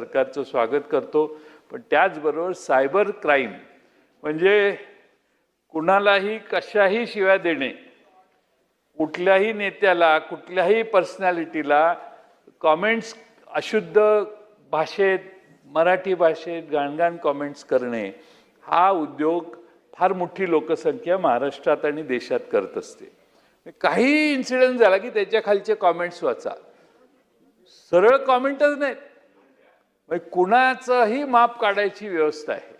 सरकारचं स्वागत करतो, पण त्याचबरोबर सायबर क्राईम म्हणजे कुणालाही कशाही शिव्या देणे, कुठल्याही नेत्याला, कुठल्याही पर्सनॅलिटीला कमेंट्स अशुद्ध भाषेत, मराठी भाषेत घाणघाण कमेंट्स करणे हा उद्योग फार मोठी लोकसंख्या महाराष्ट्रात आणि देशात करत असते. काही इन्सिडेंट झाला की त्याच्या खालचे कमेंट्स वाचा, सरळ कमेंटच नाहीत, कुणाचंही माप काढायची व्यवस्था आहे.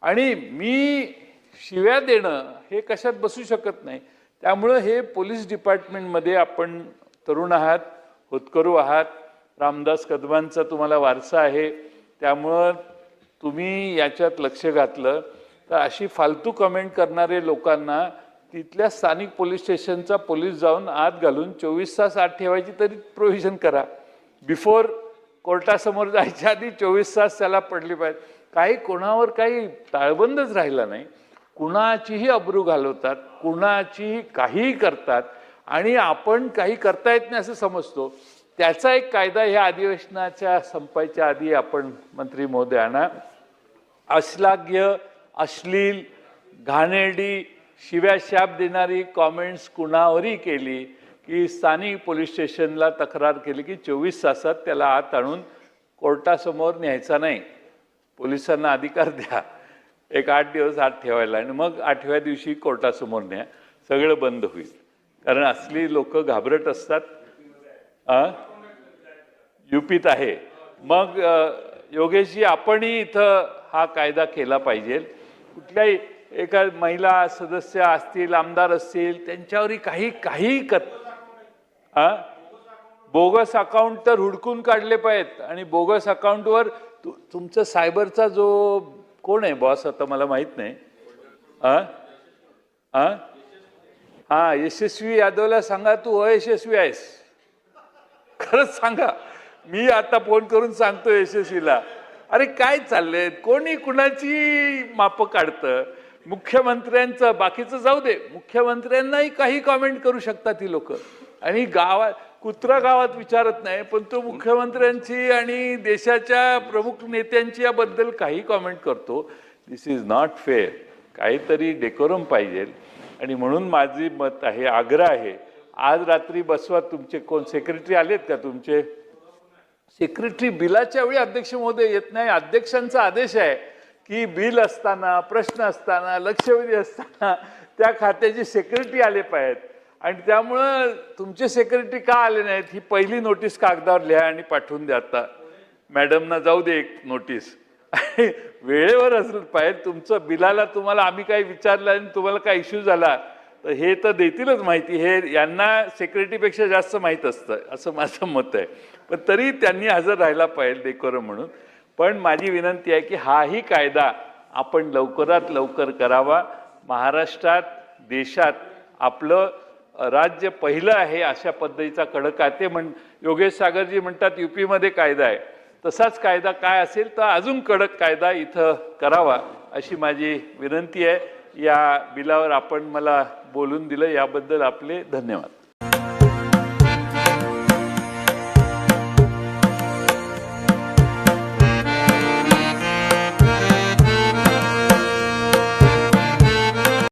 आणि मी शिव्या देणं हे कशात बसू शकत नाही. त्यामुळं हे पोलीस डिपार्टमेंटमध्ये आपण तरुण आहात, होतकरू आहात, रामदास कदमांचा तुम्हाला वारसा आहे, त्यामुळं तुम्ही याच्यात लक्ष घातलं तर अशी फालतू कमेंट करणारे लोकांना तिथल्या स्थानिक पोलीस स्टेशनचा पोलीस जाऊन आत घालून 24 तास आत ठेवायची तरी प्रोव्हिजन करा. बिफोर कोर्टासमोर जायच्या आधी 24 तास त्याला पडली पाहिजे. काही कोणावर काही ताळबंदच राहिला नाही, कुणाचीही अब्रू घालवतात, कुणाचीही काहीही करतात आणि आपण काही करता येत नाही असं समजतो. त्याचा एक कायदा ह्या अधिवेशनाच्या संपायच्या आधी आपण मंत्री महोदयांना अश्लाघ्य, अश्लील, घाणेरडी, शिव्या शाप देणारी कॉमेंट्स कुणावरही केली की स्थानिक पोलीस स्टेशनला तक्रार केली की 24 तासात त्याला आत आणून कोर्टासमोर न्यायचा नाही. पोलिसांना अधिकार द्या एक 8 दिवस आत ठेवायला आणि मग 8व्या दिवशी कोर्टासमोर न्या, सगळं बंद होईल. कारण असली लोक घाबरट असतात. युपीत आहे. मग योगेशजी आपणही इथं हा कायदा केला पाहिजे. कुठल्याही एका महिला सदस्य असतील, आमदार असतील, त्यांच्यावरही काही बोगस अकाउंट तर हुडकून काढले पाहिजेत. आणि बोगस अकाउंटवर तुमचं सायबरचा जो कोण आहे बॉस आता मला माहित नाही. यशस्वी यादवला सांगा तू अयशस्वी आहेस, खरंच सांगा. मी आता फोन करून सांगतो यशस्वीला, अरे काय चाललंय, कोणी कुणाची माप काढतं. मुख्यमंत्र्यांचं बाकीचं जाऊ दे, मुख्यमंत्र्यांनाही काही कॉमेंट करू शकतात ही लोक. आणि गावात कुत्रा गावात विचारत नाही, पण तो मुख्यमंत्र्यांची आणि देशाच्या प्रमुख नेत्यांची याबद्दल काही कॉमेंट करतो. दिस इज नॉट फेअर. काहीतरी डेकोरम पाहिजे. आणि म्हणून माझी मत आहे, आग्रह आहे, आज रात्री बसवा. तुमचे कोण सेक्रेटरी आलेत का? तुमचे सेक्रेटरी बिलाच्या वेळी अध्यक्ष महोदय येत नाही. अध्यक्षांचा आदेश आहे की बिल असताना, प्रश्न असताना, लक्षवेधी असताना त्या खात्याचे सेक्रेटरी आले पाहिजेत. आणि त्यामुळं तुमचे सेक्रेटरी का आले नाहीत ही पहिली नोटीस कागदावर लिहा आणि पाठवून द्या. आता मॅडमना जाऊ दे एक नोटीस. वेळेवर असलं पाहिजे. तुमचं बिलाला तुम्हाला आम्ही काही विचारलं आणि तुम्हाला काय इश्यू झाला तर हे तर देतीलच माहिती. हे यांना सेक्रेटरीपेक्षा जास्त माहीत असतं असं माझं मत आहे. पण तरी त्यांनी हजर राहायला पाहिजे डेकोरम म्हणून. पण माझी विनंती आहे की हाही कायदा आपण लवकरात लवकर करावा. महाराष्ट्रात, देशात आपलं राज्य पहिलं आहे अशा पद्धतीचा कडक कायदे योगेश सागरजी म्हणतात यूपीमध्ये कायदा आहे, तसाच कायदा काय असेल तर अजून कडक कायदा इथं करावा अशी माझी विनंती आहे. या बिलावर आपण मला बोलून दिलं याबद्दल आपले धन्यवाद.